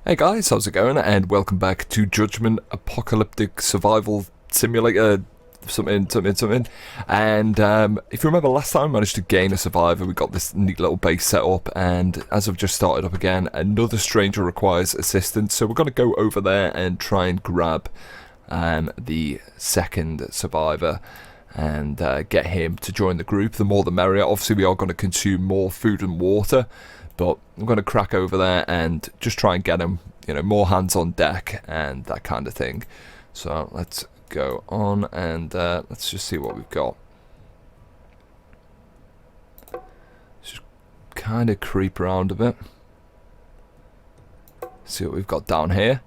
Hey guys, how's it going? And welcome back to Judgment Apocalyptic Survival Simulator something. And if you remember last time, I managed to gain a survivor. We got this neat little base set up, and as I've just started up again, another stranger requires assistance. So we're going to go over there and try and grab the second survivor and get him to join the group. The more the merrier. Obviously we are going to consume more food and water, but I'm going to crack over there and just try and get him, you know, more hands on deck and that kind of thing. So let's go on and let's just see what we've got. Just kind of creep around a bit. See what we've got down here.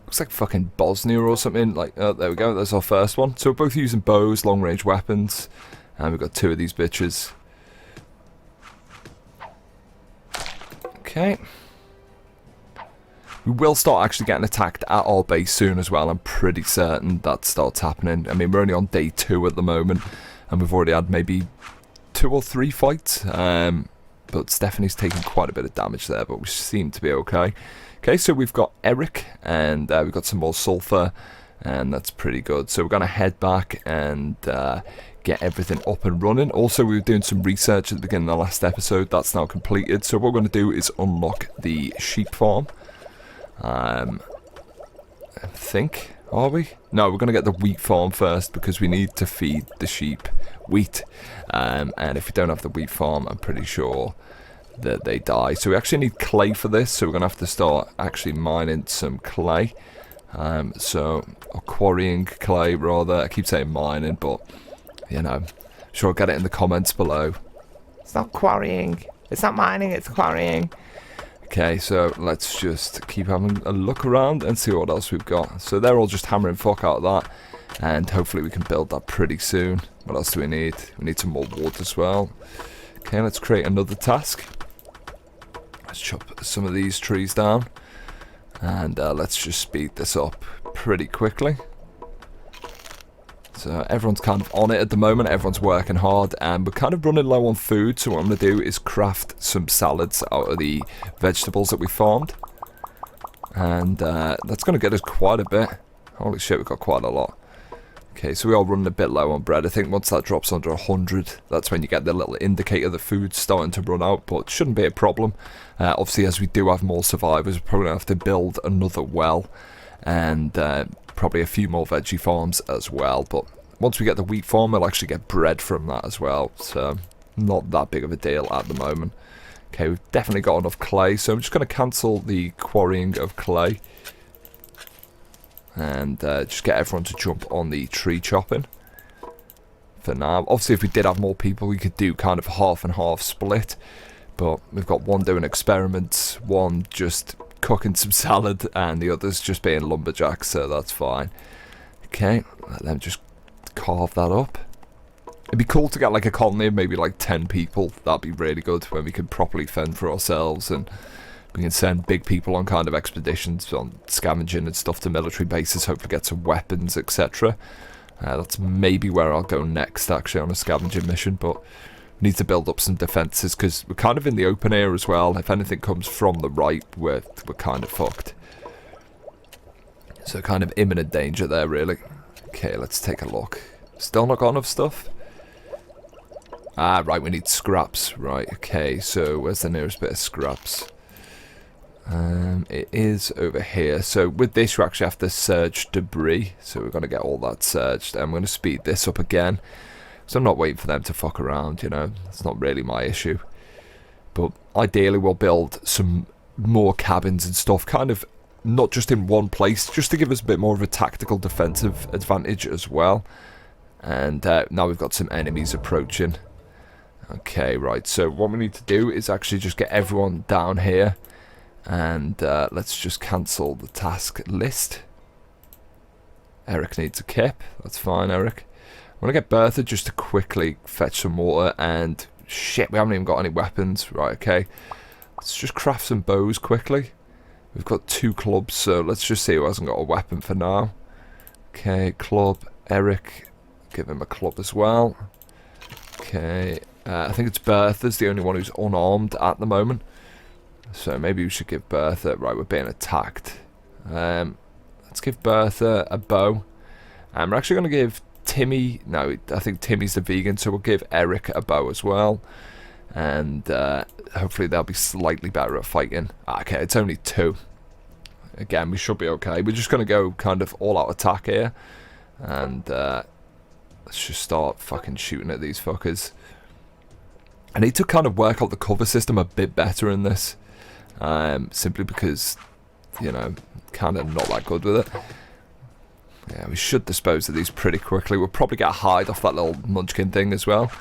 Looks like fucking Bosnia or something. Like, oh, there we go. That's our first one. So we're both using bows, long range weapons, and we've got two of these bitches. Okay. We will start actually getting attacked at our base soon as well. I'm pretty certain that starts happening. I mean, we're only on day 2 at the moment, and we've already had maybe 2 or 3 fights. But Stephanie's taken quite a bit of damage there, but we seem to be okay. Okay, so we've got Eric, and we've got some more sulfur, and that's pretty good. So we're going to head back and get everything up and running. Also, we were doing some research at the beginning of the last episode. That's now completed. So what we're going to do is unlock the sheep farm. I think, are we? No, we're going to get the wheat farm first because we need to feed the sheep wheat. And if we don't have the wheat farm, I'm pretty sure that they die. So we actually need clay for this. So we're going to have to start actually mining some clay. Or quarrying clay rather. I keep saying mining, but you know, I'm sure I'll get it in the comments below. It's not quarrying. It's not mining, it's quarrying. Okay, so let's just keep having a look around and see what else we've got. So they're all just hammering fuck out of that. And hopefully we can build that pretty soon. What else do we need? We need some more wood as well. Okay, let's create another task. Let's chop some of these trees down. And let's just speed this up pretty quickly. So everyone's kind of on it at the moment, everyone's working hard, and we're kind of running low on food, so what I'm going to do is craft some salads out of the vegetables that we farmed. And that's going to get us quite a bit. Holy shit, we've got quite a lot. Okay, so we are running a bit low on bread. I think once that drops under 100, that's when you get the little indicator the food's starting to run out, but it shouldn't be a problem. Obviously, as we do have more survivors, we're probably going to have to build another well, and probably a few more veggie farms as well. But once we get the wheat farm, we'll actually get bread from that as well, so not that big of a deal at the moment. Okay, we've definitely got enough clay, so I'm just going to cancel the quarrying of clay and just get everyone to jump on the tree chopping for now. Obviously, if we did have more people, we could do kind of half and half split, but we've got one doing experiments, one just cooking some salad, and the others just being lumberjacks, so that's fine. Okay, let them just carve that up. It'd be cool to get like a colony of maybe like 10 people. That'd be really good when we can properly fend for ourselves, and we can send big people on kind of expeditions on scavenging and stuff to military bases, hopefully get some weapons, etc. That's maybe where I'll go next, actually, on a scavenging mission, but we need to build up some defences because we're kind of in the open air as well. If anything comes from the right, we're kind of fucked. So kind of imminent danger there, really. Okay, let's take a look. Still not got enough stuff? Ah, right, we need scraps. Right, okay, so where's the nearest bit of scraps? It is over here. So with this, you actually have to surge debris. So we're going to get all that surged. I'm going to speed this up again. So I'm not waiting for them to fuck around, you know. That's not really my issue. But ideally we'll build some more cabins and stuff, kind of not just in one place, just to give us a bit more of a tactical defensive advantage as well. And now we've got some enemies approaching. Okay, right, so what we need to do is actually just get everyone down here. And let's just cancel the task list. Eric needs a kip. That's fine, Eric. I want to get Bertha just to quickly fetch some water, and shit, we haven't even got any weapons. Right, okay. Let's just craft some bows quickly. We've got 2 clubs, so let's just see who hasn't got a weapon for now. Okay, club, Eric. Give him a club as well. Okay, I think it's Bertha's the only one who's unarmed at the moment. So maybe we should give Bertha... Right, we're being attacked. Let's give Bertha a bow. And we're actually going to give Timmy... No, I think Timmy's the vegan, so we'll give Eric a bow as well. And hopefully they'll be slightly better at fighting. Okay, it's only 2. Again, we should be okay. We're just going to go kind of all-out attack here. And let's just start fucking shooting at these fuckers. I need to kind of work out the cover system a bit better in this. Simply because, you know, kind of not that good with it. Yeah, we should dispose of these pretty quickly. We'll probably get a hide off that little munchkin thing as well.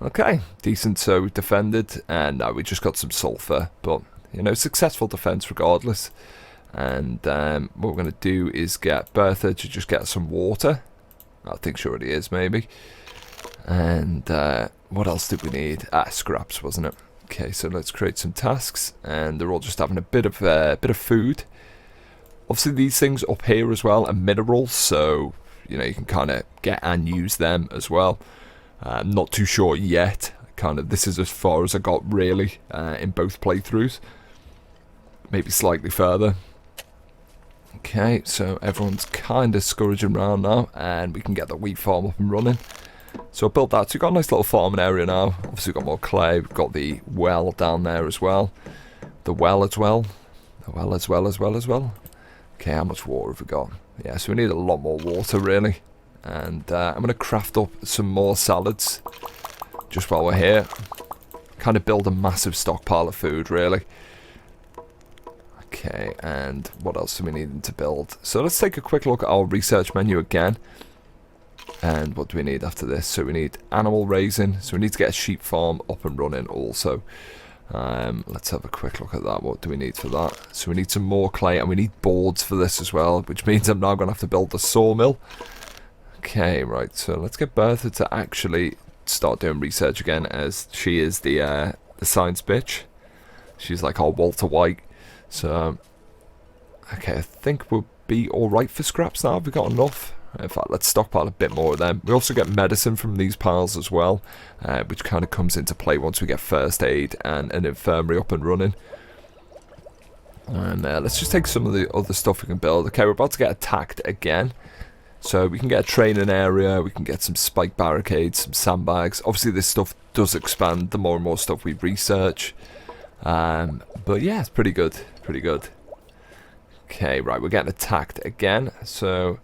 Okay, decent. So we defended, and now we just got some sulfur. But, you know, successful defense regardless. And what we're going to do is get Bertha to just get some water. I think she already is, maybe. And what else did we need? Scraps, wasn't it? Okay, so let's create some tasks, and they're all just having a bit of food. Obviously, these things up here as well are minerals, so you know you can kind of get and use them as well. I'm not too sure yet. This is as far as I got really in both playthroughs. Maybe slightly further. Okay, so everyone's kind of scourging around now, and we can get the wheat farm up and running. So I built that. So we've got a nice little farming area now. Obviously, we've got more clay. We've got the well down there as well. The well as well. The well as well. Okay, how much water have we got? Yeah, so we need a lot more water, really. And I'm going to craft up some more salads just while we're here. Kind of build a massive stockpile of food, really. Okay, and what else do we need to build? So let's take a quick look at our research menu again. And what do we need after this? So we need animal raising. So we need to get a sheep farm up and running also. Let's have a quick look at that. What do we need for that? So we need some more clay, and we need boards for this as well, which means I'm now going to have to build the sawmill. Okay, right. So let's get Bertha to actually start doing research again, as she is the science bitch. She's like our Walter White. So, okay, I think we'll be alright for scraps now. Have we got enough? In fact, let's stockpile a bit more of them. We also get medicine from these piles as well, which kind of comes into play once we get first aid and an infirmary up and running. And let's just take some of the other stuff we can build. Okay, we're about to get attacked again. So we can get a training area, we can get some spike barricades, some sandbags. Obviously this stuff does expand the more and more stuff we research. But yeah, it's pretty good, pretty good. Okay, right, we're getting attacked again. So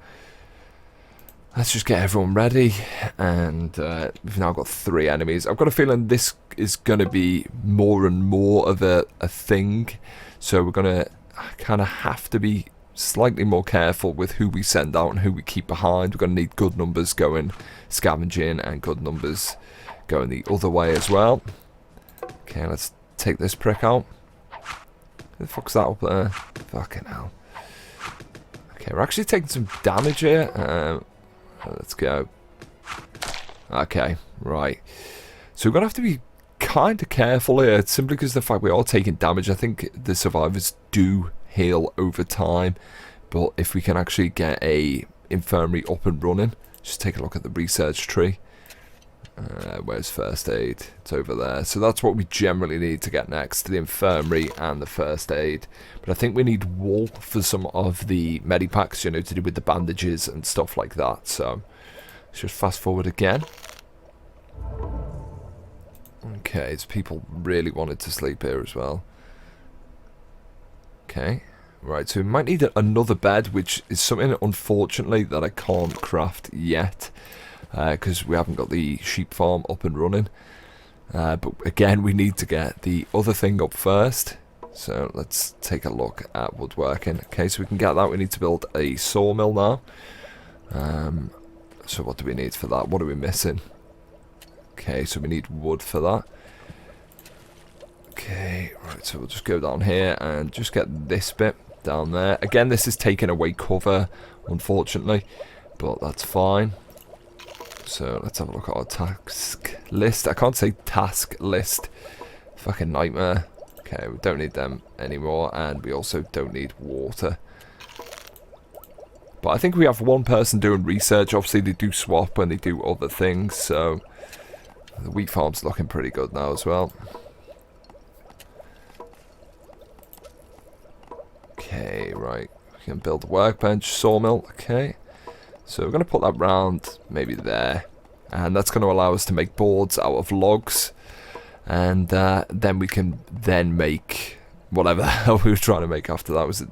let's just get everyone ready, and we've now got 3 enemies. I've got a feeling this is going to be more and more of a thing, so we're going to kind of have to be slightly more careful with who we send out and who we keep behind. We're going to need good numbers going scavenging and good numbers going the other way as well. Okay, let's take this prick out. Who the fuck's that up there? Fucking hell. Okay, we're actually taking some damage here. Let's go. Okay, right. So we're going to have to be kind of careful here, simply because of the fact we are taking damage. I think the survivors do heal over time, but if we can actually get a infirmary up and running, just take a look at the research tree. Where's first aid? It's over there. So that's what we generally need to get next, the infirmary and the first aid. But I think we need wool for some of the medipacks, you know, to do with the bandages and stuff like that. So let's just fast forward again. Okay, so people really wanted to sleep here as well. Okay, right, so we might need another bed, which is something, unfortunately, that I can't craft yet. Because we haven't got the sheep farm up and running. But again, we need to get the other thing up first. So let's take a look at woodworking. Okay, so we can get that. We need to build a sawmill now. So what do we need for that? What are we missing? Okay, so we need wood for that. Okay, right, so we'll just go down here and just get this bit down there. Again, this is taking away cover, unfortunately, but that's fine. So let's have a look at our task list. I can't say task list. Fucking nightmare. Okay, we don't need them anymore, and we also don't need water. But I think we have one person doing research. Obviously, they do swap when they do other things, so the wheat farm's looking pretty good now as well. right. We can build a workbench, sawmill. Okay. So we're going to put that round maybe there. And that's going to allow us to make boards out of logs. And then we can then make whatever the hell we were trying to make after that.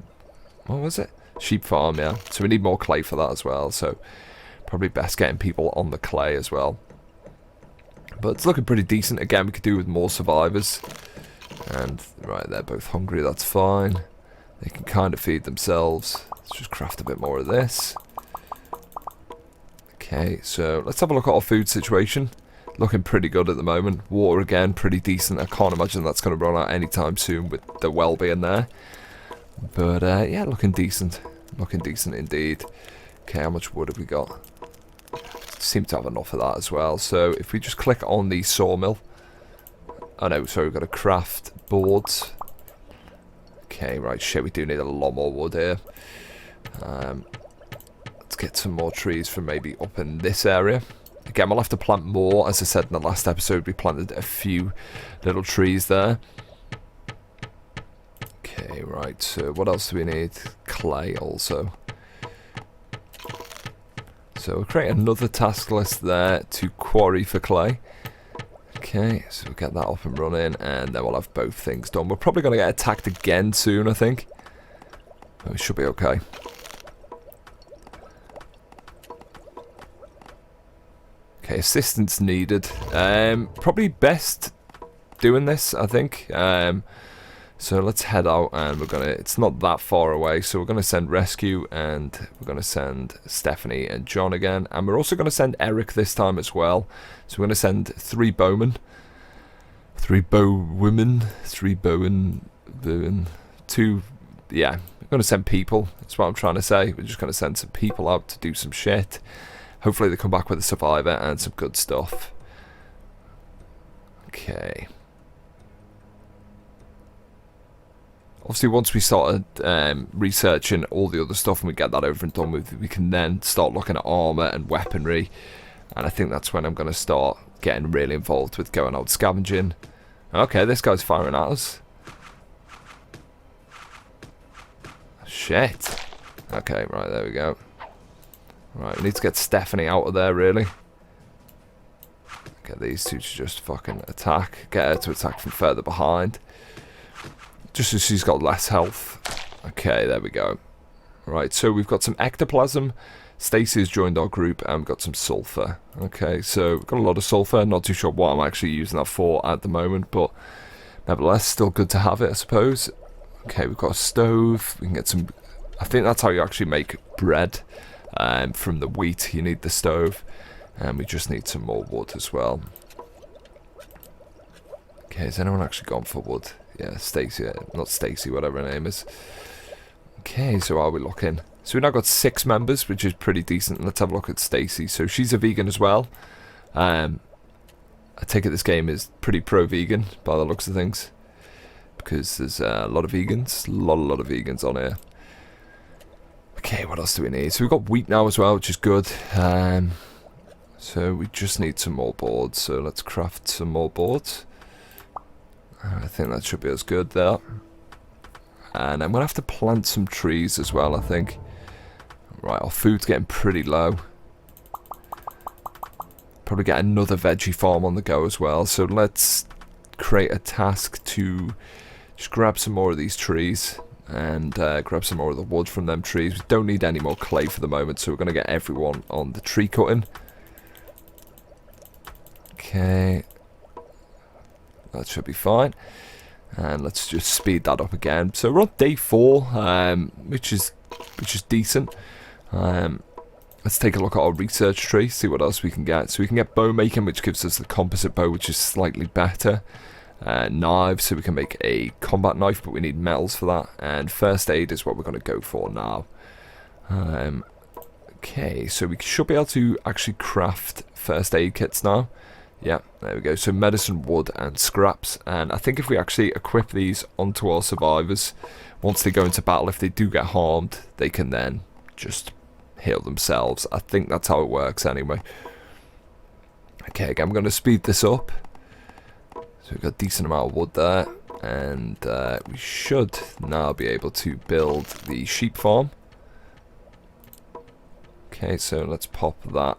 What was it? Sheep farm, yeah. So we need more clay for that as well. So probably best getting people on the clay as well. But it's looking pretty decent. Again, we could do with more survivors. And, right, they're both hungry. That's fine. They can kind of feed themselves. Let's just craft a bit more of this. Okay, so let's have a look at our food situation. Looking pretty good at the moment. Water, again, pretty decent. I can't imagine that's going to run out anytime soon with the well being there. But, yeah, looking decent. Looking decent indeed. Okay, how much wood have we got? Seem to have enough of that as well. So if we just click on the sawmill. Oh no, sorry, we've got to craft boards. Okay, right, shit, we do need a lot more wood here. Let's get some more trees from maybe up in this area. Again, we'll have to plant more. As I said in the last episode, we planted a few little trees there. Okay, right, so what else do we need? Clay also. So we'll create another task list there to quarry for clay. Okay, so we'll get that up and running, and then we'll have both things done. We're probably going to get attacked again soon, I think. But we should be okay. Okay, assistance needed. Probably best doing this, I think. So let's head out, and we're gonna. It's not that far away, so we're gonna send rescue, and we're gonna send Stephanie and John again, and we're also gonna send Eric this time as well. So we're gonna send 3 bowmen, 2. Yeah, we're gonna send people. That's what I'm trying to say. We're just gonna send some people out to do some shit. Hopefully they come back with a survivor and some good stuff. Okay. Obviously, once we started researching all the other stuff and we get that over and done with, we can then start looking at armor and weaponry. And I think that's when I'm going to start getting really involved with going out scavenging. Okay, this guy's firing at us. Shit. Okay, right, there we go. Right, we need to get Stephanie out of there, really. Get these two to just fucking attack. Get her to attack from further behind. Just so she's got less health. Okay, there we go. Right, so we've got some ectoplasm. Stacey has joined our group, and we've got some sulfur. Okay, so we've got a lot of sulfur. Not too sure what I'm actually using that for at the moment, but nevertheless, still good to have it, I suppose. Okay, we've got a stove. We can get some... I think that's how you actually make bread. From the wheat, you need the stove. And we just need some more wood as well. Okay, has anyone actually gone for wood? Yeah, Stacey, not Stacey, whatever her name is. Okay, so are we looking? So we've now got 6 members, which is pretty decent. Let's have a look at Stacey. So she's a vegan as well. I take it this game is pretty pro-vegan by the looks of things. Because there's a lot of vegans. A lot of vegans on here. Okay, what else do we need? So we've got wheat now as well, which is good. So we just need some more boards. So let's craft some more boards. I think that should be as good there. And I'm going to have to plant some trees as well, I think. Right, our food's getting pretty low. Probably get another veggie farm on the go as well. So let's create a task to just grab some more of these trees. And grab some more of the wood from them trees. We don't need any more clay for the moment, so we're going to get everyone on the tree cutting. Okay. That should be fine. And let's just speed that up again. So we're on day 4, which is decent. Let's take a look at our research tree, see what else we can get. So we can get bow making, which gives us the composite bow, which is slightly better. Knives, so we can make a combat knife, but we need metals for that. And first aid is what we're going to go for now. Okay, so we should be able to actually craft first aid kits now. Yeah, there we go. So medicine, wood, and scraps. And I think if we actually equip these onto our survivors, once they go into battle, if they do get harmed, they can then just heal themselves. I think that's how it works anyway. Okay, again, I'm going to speed this up. So we've got a decent amount of wood there. and we should now be able to build the sheep farm. Okay, so let's pop that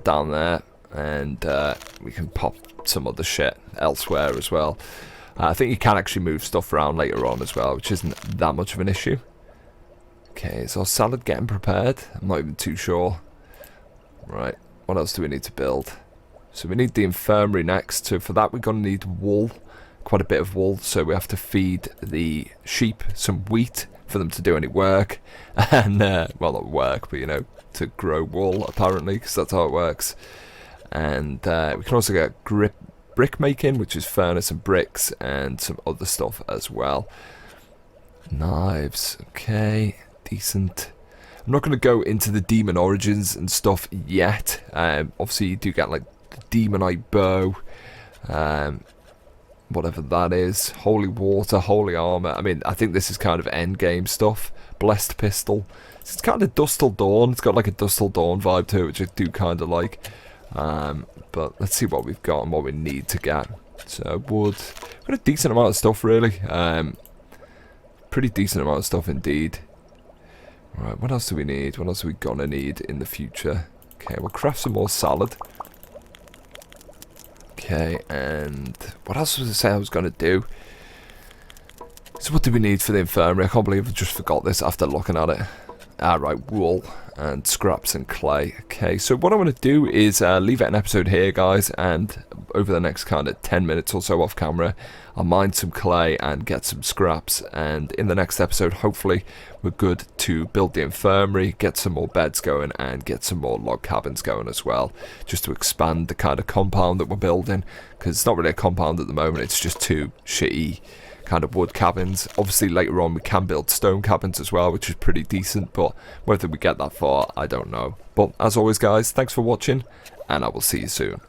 down there, and we can pop some other shit elsewhere as well. I think you can actually move stuff around later on as well, which isn't that much of an issue. Okay, is our salad getting prepared? I'm not even too sure. Right, what else do we need to build? So we need the infirmary next. So for that we're going to need wool, quite a bit of wool. So we have to feed the sheep some wheat for them to do any work. And, well, not work, but, you know, to grow wool, apparently, because that's how it works. And we can also get brick making, which is furnace and bricks, and some other stuff as well. Knives, okay, decent. I'm not going to go into the demon origins and stuff yet. Obviously, you do get, like, the demonite bow, whatever that is, holy water, holy armor. I mean, I think this is kind of end game stuff. Blessed pistol. It's kind of Dust Till Dawn. It's got like a Dust Till Dawn vibe to it, which I do kind of like. But let's see what we've got and what we need to get. So wood. We've got a decent amount of stuff, really. Pretty decent amount of stuff indeed. Right, what else do we need? What else are we gonna need in the future? Okay, we'll craft some more salad. Okay, and what else was I saying I was going to do? So what do we need for the infirmary? I can't believe I just forgot this after looking at it. Right, wool and scraps and clay. Okay, so what I'm going to do is leave it an episode here, guys, and over the next kind of 10 minutes or so off camera, I'll mine some clay and get some scraps, and in the next episode, hopefully, we're good to build the infirmary, get some more beds going, and get some more log cabins going as well, just to expand the kind of compound that we're building, because it's not really a compound at the moment, it's just two shitty kind of wood cabins. Obviously, later on, we can build stone cabins as well, which is pretty decent, but whether we get that far, I don't know. But as always, guys, thanks for watching, and I will see you soon.